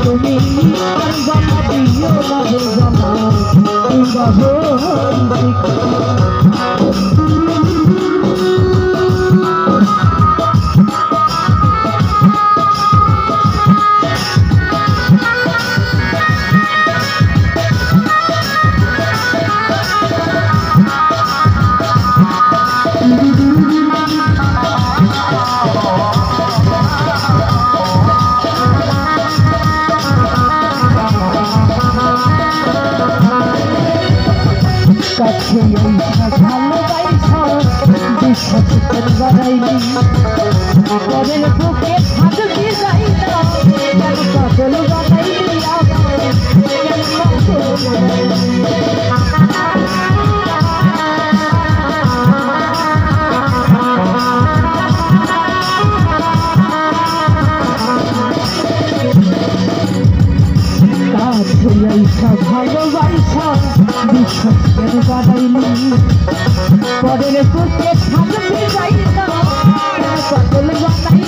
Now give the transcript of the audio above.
তুমি আর বাবা দিও না রে জানা কাছে ভালোবাসা বিশ্বাস বাড়াইনি পরের বুকে থাকতে যাই না কেন পাগল বানাইনি ভালোবাসা বিশ্বাস বাড়াইনি পরের বুকে থাকতে যাই না পাগল বানাই